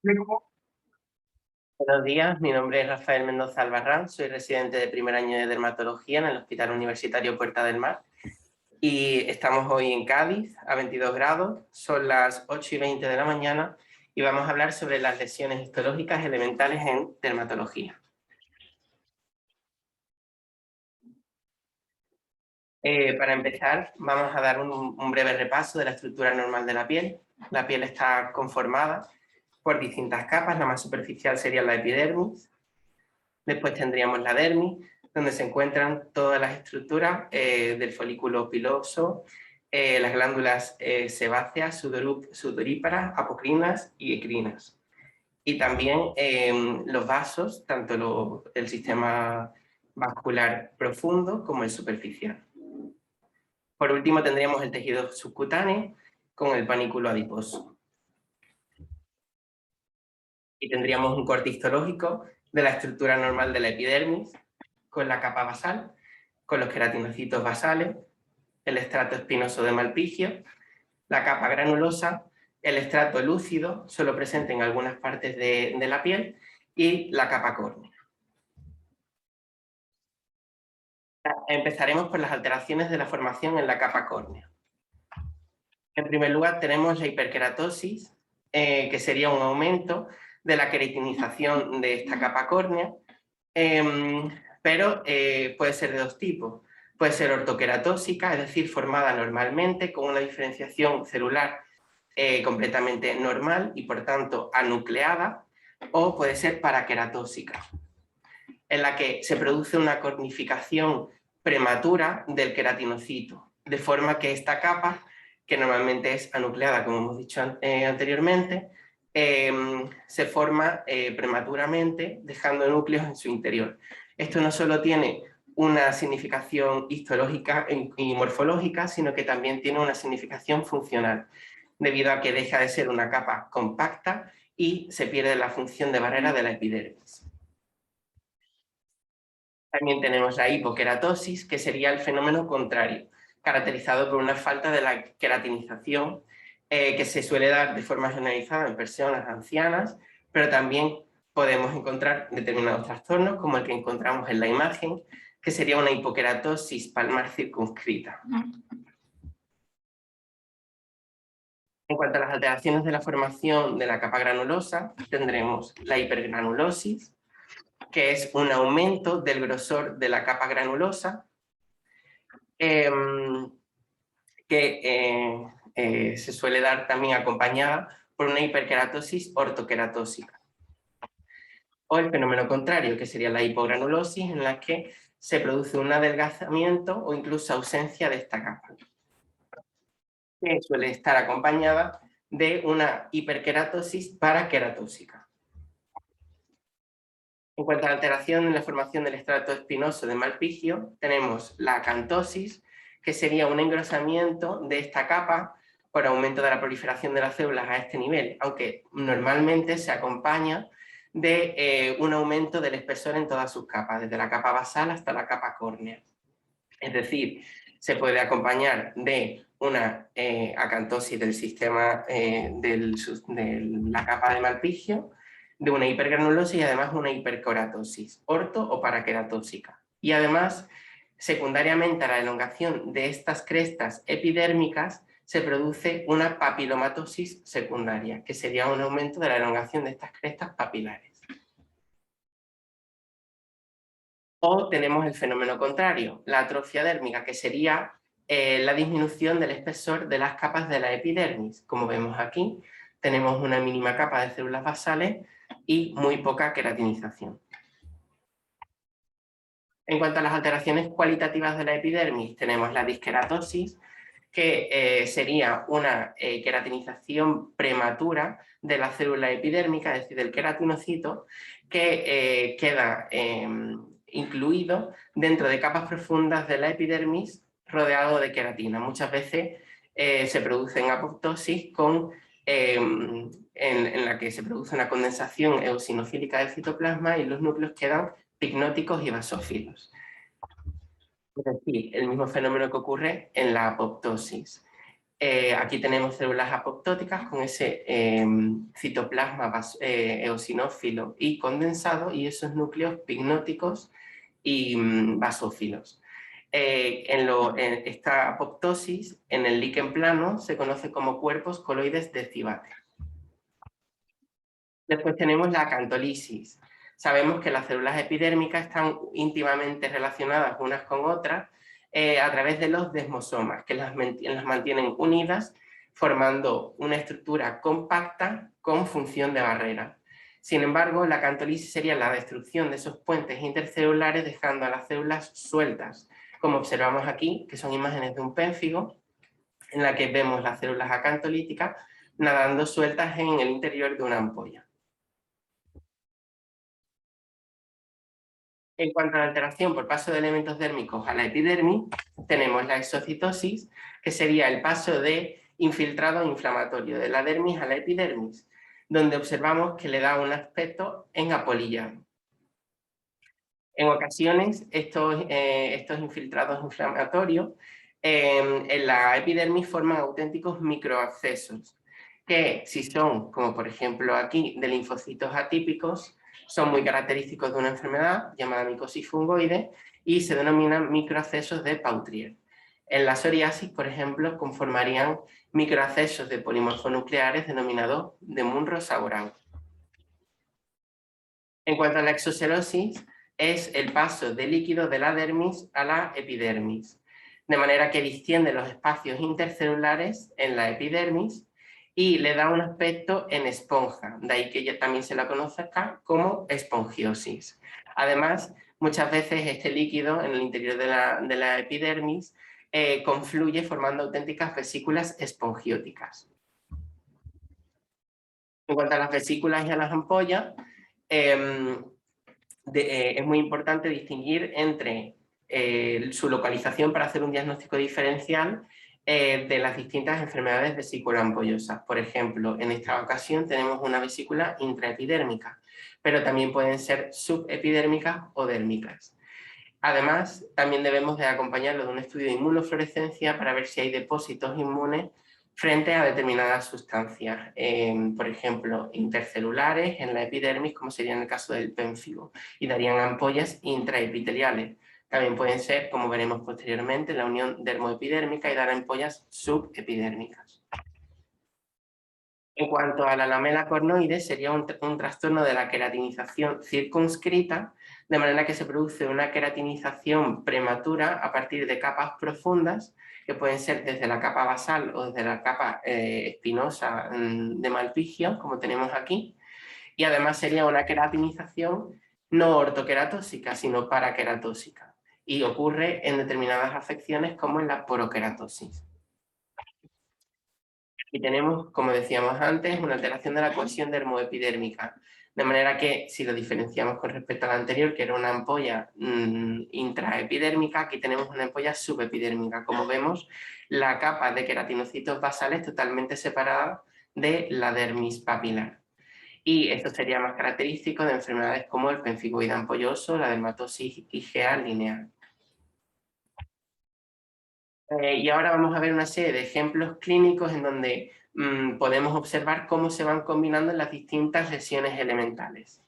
Buenos días, mi nombre es Rafael Mendoza Albarrán, soy residente de primer año de dermatología en el Hospital Universitario Puerta del Mar y estamos hoy en Cádiz a 22 grados, son las 8:20 de la mañana y vamos a hablar sobre las lesiones histológicas elementales en dermatología. Para empezar, vamos a dar un breve repaso de la estructura normal de la piel. La piel está conformada por distintas capas, la más superficial sería la epidermis. Después tendríamos la dermis, donde se encuentran todas las estructuras del folículo piloso, las glándulas sebáceas, sudoríparas, apocrinas y ecrinas. Y también los vasos, tanto el sistema vascular profundo como el superficial. Por último tendríamos el tejido subcutáneo con el panículo adiposo. Y tendríamos un corte histológico de la estructura normal de la epidermis, con la capa basal, con los queratinocitos basales, el estrato espinoso de Malpigio, la capa granulosa, el estrato lúcido, solo presente en algunas partes de la piel, y la capa córnea. Empezaremos por las alteraciones de la formación en la capa córnea. En primer lugar tenemos la hiperkeratosis, que sería un aumento de la queratinización de esta capa córnea, pero puede ser de dos tipos. Puede ser ortoqueratósica, es decir, formada normalmente con una diferenciación celular completamente normal y por tanto anucleada, o puede ser paraqueratósica, en la que se produce una cornificación prematura del queratinocito, de forma que esta capa, que normalmente es anucleada, como hemos dicho anteriormente, se forma prematuramente, dejando núcleos en su interior. Esto no solo tiene una significación histológica y morfológica, sino que también tiene una significación funcional, debido a que deja de ser una capa compacta y se pierde la función de barrera de la epidermis. También tenemos la hipoqueratosis, que sería el fenómeno contrario, caracterizado por una falta de la queratinización que se suele dar de forma generalizada en personas ancianas, pero también podemos encontrar determinados trastornos, como el que encontramos en la imagen, que sería una hipoqueratosis palmar circunscrita. En cuanto a las alteraciones de la formación de la capa granulosa, tendremos la hipergranulosis, que es un aumento del grosor de la capa granulosa, que se suele dar también acompañada por una hiperkeratosis ortoqueratósica. O el fenómeno contrario, que sería la hipogranulosis, en la que se produce un adelgazamiento o incluso ausencia de esta capa, que suele estar acompañada de una hiperkeratosis paraqueratósica. En cuanto a la alteración en la formación del estrato espinoso de Malpigio, tenemos la acantosis, que sería un engrosamiento de esta capa por aumento de la proliferación de las células a este nivel, aunque normalmente se acompaña de un aumento del espesor en todas sus capas, desde la capa basal hasta la capa córnea. Es decir, se puede acompañar de una acantosis del sistema de la capa de Malpigio, de una hipergranulosis y además una hiperkeratosis, orto o paraqueratósica. Y además, secundariamente a la elongación de estas crestas epidérmicas, se produce una papilomatosis secundaria, que sería un aumento de la elongación de estas crestas papilares. O tenemos el fenómeno contrario, la atrofia dérmica, que sería la disminución del espesor de las capas de la epidermis. Como vemos aquí, tenemos una mínima capa de células basales y muy poca queratinización. En cuanto a las alteraciones cualitativas de la epidermis, tenemos la disqueratosis, que sería una queratinización prematura de la célula epidérmica, es decir, del queratinocito, que queda incluido dentro de capas profundas de la epidermis rodeado de queratina. Muchas veces se produce en apoptosis en la que se produce una condensación eosinofílica del citoplasma y los núcleos quedan picnóticos y basófilos. Es decir, el mismo fenómeno que ocurre en la apoptosis. Aquí tenemos células apoptóticas con ese citoplasma eosinófilo y condensado y esos núcleos pignóticos y basófilos. En esta apoptosis, en el líquen plano, se conoce como cuerpos coloides de Civate. Después tenemos la acantolisis. Sabemos que las células epidérmicas están íntimamente relacionadas unas con otras a través de los desmosomas, que las mantienen unidas, formando una estructura compacta con función de barrera. Sin embargo, la acantolisis sería la destrucción de esos puentes intercelulares, dejando a las células sueltas, como observamos aquí, que son imágenes de un pénfigo, en la que vemos las células acantolíticas nadando sueltas en el interior de una ampolla. En cuanto a la alteración por paso de elementos dérmicos a la epidermis, tenemos la exocitosis, que sería el paso de infiltrado inflamatorio de la dermis a la epidermis, donde observamos que le da un aspecto en apolillado. En ocasiones, estos infiltrados inflamatorios en la epidermis forman auténticos microabscesos, que si son, como por ejemplo aquí, de linfocitos atípicos, son muy característicos de una enfermedad llamada micosis fungoide y se denominan microabscesos de Pautrier. En la psoriasis, por ejemplo, conformarían microabscesos de polimorfonucleares denominados de Munro-Sauron. En cuanto a la exocerosis, es el paso de líquido de la dermis a la epidermis, de manera que distiende los espacios intercelulares en la epidermis y le da un aspecto en esponja, de ahí que ya también se la conoce acá como espongiosis. Además, muchas veces este líquido en el interior de la epidermis confluye formando auténticas vesículas espongióticas. En cuanto a las vesículas y a las ampollas, es muy importante distinguir entre su localización para hacer un diagnóstico diferencial de las distintas enfermedades vesículo-ampollosas. Por ejemplo, en esta ocasión tenemos una vesícula intraepidérmica, pero también pueden ser subepidérmicas o dérmicas. Además, también debemos de acompañarlo de un estudio de inmunofluorescencia para ver si hay depósitos inmunes frente a determinadas sustancias, por ejemplo, intercelulares en la epidermis, como sería en el caso del pénfigo, y darían ampollas intraepiteliales. También pueden ser, como veremos posteriormente, la unión dermoepidérmica y dar ampollas subepidérmicas. En cuanto a la lamela cornoide, sería un trastorno de la queratinización circunscrita, de manera que se produce una queratinización prematura a partir de capas profundas, que pueden ser desde la capa basal o desde la capa espinosa de Malpigio, como tenemos aquí, y además sería una queratinización no ortoqueratóxica, sino paraqueratóxica, y ocurre en determinadas afecciones como en la poroqueratosis. Y tenemos, como decíamos antes, una alteración de la cohesión dermoepidérmica, de manera que si lo diferenciamos con respecto a la anterior, que era una ampolla intraepidérmica, aquí tenemos una ampolla subepidérmica. Como vemos, la capa de queratinocitos basales totalmente separada de la dermis papilar. Y esto sería más característico de enfermedades como el pemfigoide ampolloso, la dermatosis IgA lineal. Y ahora vamos a ver una serie de ejemplos clínicos en donde podemos observar cómo se van combinando las distintas lesiones elementales.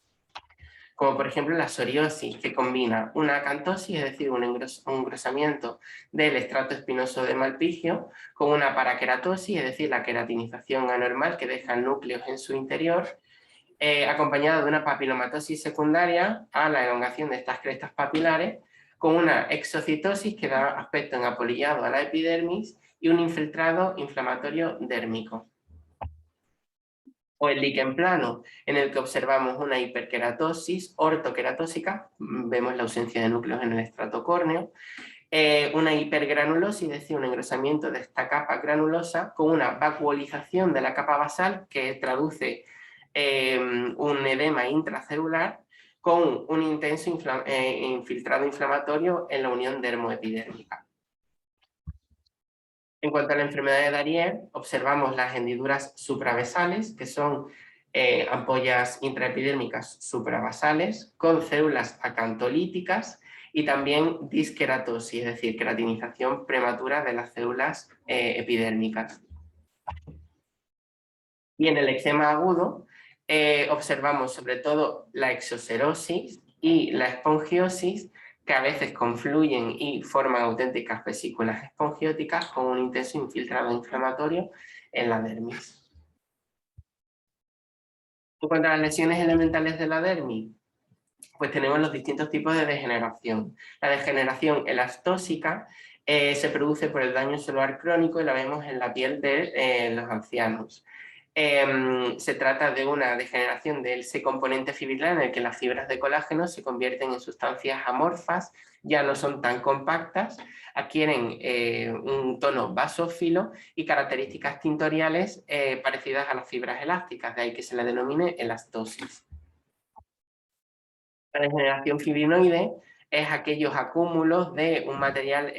Como por ejemplo la psoriasis, que combina una acantosis, es decir, un engrosamiento del estrato espinoso de Malpigio, con una paraqueratosis, es decir, la queratinización anormal que deja núcleos en su interior, acompañada de una papilomatosis secundaria a la elongación de estas crestas papilares, con una exocitosis que da aspecto en apolillado a la epidermis y un infiltrado inflamatorio dérmico. O el líquen plano, en el que observamos una hiperkeratosis ortoqueratósica, vemos la ausencia de núcleos en el estrato córneo, una hipergranulosis, es decir, un engrosamiento de esta capa granulosa con una vacuolización de la capa basal que traduce un edema intracelular con un intenso infiltrado inflamatorio en la unión dermoepidérmica. En cuanto a la enfermedad de Darien, observamos las hendiduras supravesales, que son ampollas intraepidérmicas supravasales con células acantolíticas y también disqueratosis, es decir, queratinización prematura de las células epidérmicas. Y en el eczema agudo observamos sobre todo la exocerosis y la espongiosis, que a veces confluyen y forman auténticas vesículas espongióticas con un intenso infiltrado inflamatorio en la dermis. En cuanto a las lesiones elementales de la dermis, pues tenemos los distintos tipos de degeneración. La degeneración elastósica se produce por el daño celular crónico y la vemos en la piel de los ancianos. Se trata de una degeneración de ese componente fibrilar en el que las fibras de colágeno se convierten en sustancias amorfas, ya no son tan compactas, adquieren un tono basófilo y características tintoriales parecidas a las fibras elásticas, de ahí que se le denomine elastosis. La degeneración fibrinoide es aquellos acúmulos de un material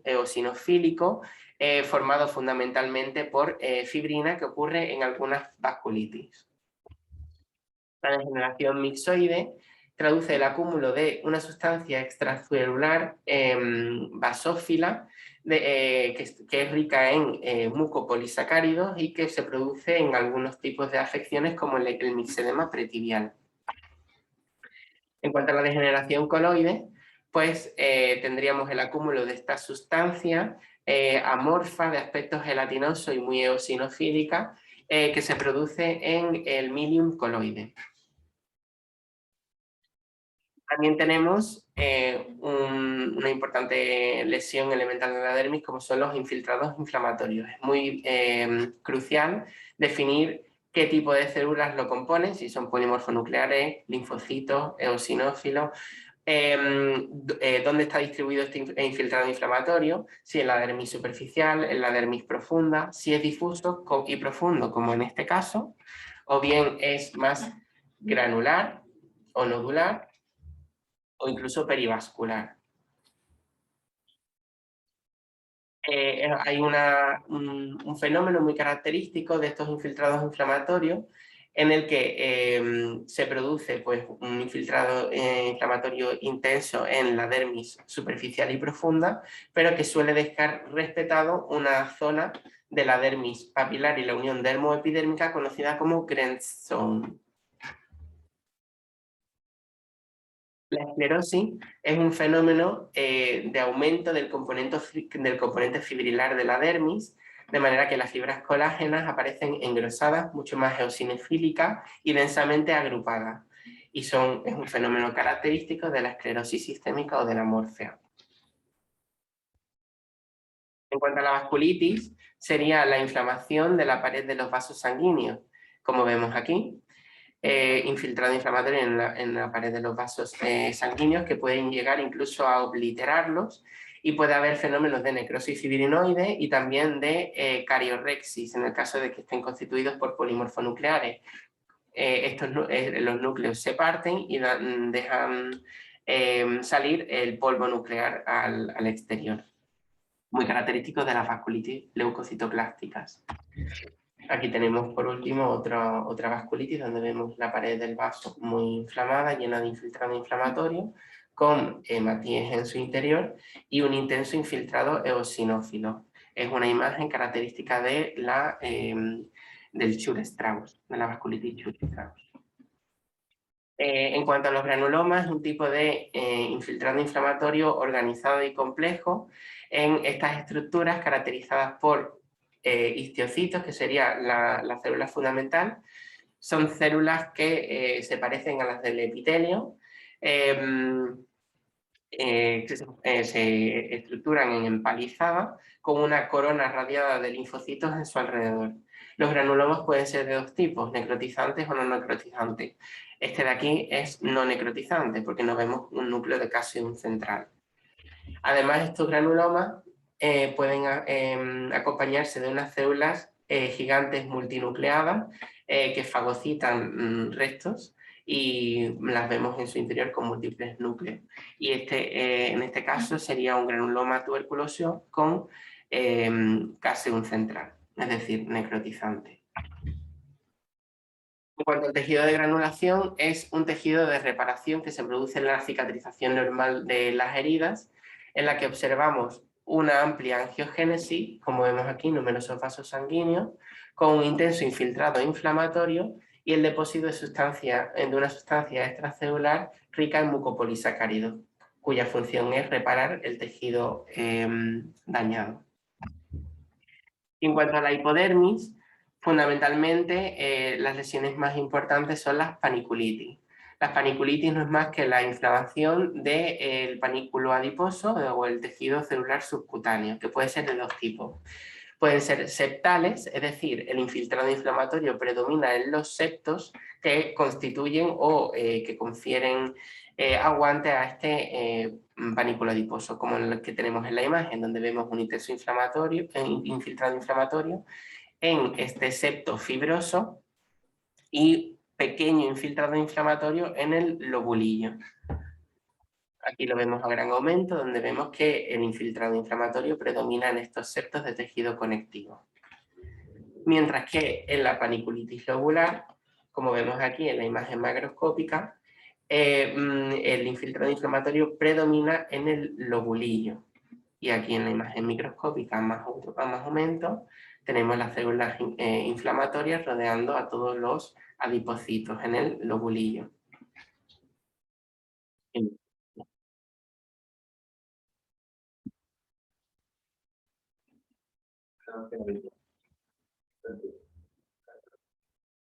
eosinofílico formado fundamentalmente por fibrina que ocurre en algunas vasculitis. La degeneración mixoide traduce el acúmulo de una sustancia extracelular basófila que es rica en mucopolisacáridos y que se produce en algunos tipos de afecciones como el mixedema pretibial. En cuanto a la degeneración coloide, pues tendríamos el acúmulo de esta sustancia amorfa de aspecto gelatinoso y muy eosinofílica que se produce en el milium coloide. También tenemos una importante lesión elemental de la dermis como son los infiltrados inflamatorios. Es muy crucial definir qué tipo de células lo componen, si son polimorfonucleares, linfocitos, eosinófilos, dónde está distribuido este infiltrado inflamatorio, si en la dermis superficial, en la dermis profunda, si es difuso y profundo, como en este caso, o bien es más granular o nodular, o incluso perivascular. Hay un fenómeno muy característico de estos infiltrados inflamatorios en el que se produce pues, un infiltrado inflamatorio intenso en la dermis superficial y profunda, pero que suele dejar respetado una zona de la dermis papilar y la unión dermoepidérmica conocida como Grenz zone. La esclerosis es un fenómeno de aumento del componente fibrilar de la dermis, de manera que las fibras colágenas aparecen engrosadas, mucho más eosinofílicas y densamente agrupadas. Y es un fenómeno característico de la esclerosis sistémica o de la morfea. En cuanto a la vasculitis, sería la inflamación de la pared de los vasos sanguíneos, como vemos aquí. Infiltrado inflamatorio en la pared de los vasos sanguíneos que pueden llegar incluso a obliterarlos, y puede haber fenómenos de necrosis fibrinoide y también de cariorrexis en el caso de que estén constituidos por polimorfonucleares. Los núcleos se parten y dejan salir el polvo nuclear al exterior, muy característico de las vasculitis leucocitoclásticas. Aquí tenemos por último otra vasculitis donde vemos la pared del vaso muy inflamada, llena de infiltrado inflamatorio, con hematíes en su interior y un intenso infiltrado eosinófilo. Es una imagen característica de del Schur-Strauss, de la vasculitis Schur-Strauss. En cuanto a los granulomas, es un tipo de infiltrado inflamatorio organizado y complejo en estas estructuras caracterizadas por histiocitos, que sería la célula fundamental. Son células que se parecen a las del epitelio, que se estructuran en empalizada con una corona radiada de linfocitos en su alrededor. Los granulomas pueden ser de dos tipos, necrotizantes o no necrotizantes. Este de aquí es no necrotizante porque no vemos un núcleo de casi un central. Además, estos granulomas pueden acompañarse de unas células gigantes multinucleadas que fagocitan restos y las vemos en su interior con múltiples núcleos. Y en este caso sería un granuloma tuberculoso con casi un central, es decir, necrotizante. En cuanto al tejido de granulación, es un tejido de reparación que se produce en la cicatrización normal de las heridas, en la que observamos una amplia angiogénesis, como vemos aquí, numerosos vasos sanguíneos, con un intenso infiltrado inflamatorio y el depósito de una sustancia extracelular rica en mucopolisacáridos, cuya función es reparar el tejido dañado. En cuanto a la hipodermis, fundamentalmente las lesiones más importantes son las paniculitis. Las paniculitis no es más que la inflamación del panículo adiposo o el tejido celular subcutáneo, que puede ser de dos tipos. Pueden ser septales, es decir, el infiltrado inflamatorio predomina en los septos que constituyen o que confieren aguante a este panículo adiposo, como el que tenemos en la imagen, donde vemos un intenso infiltrado inflamatorio en este septo fibroso y pequeño infiltrado inflamatorio en el lobulillo. Aquí lo vemos a gran aumento, donde vemos que el infiltrado inflamatorio predomina en estos septos de tejido conectivo. Mientras que en la paniculitis lobular, como vemos aquí en la imagen macroscópica, el infiltrado inflamatorio predomina en el lobulillo. Y aquí en la imagen microscópica a más aumento, tenemos las células inflamatorias rodeando a todos los adipocitos en el lobulillo.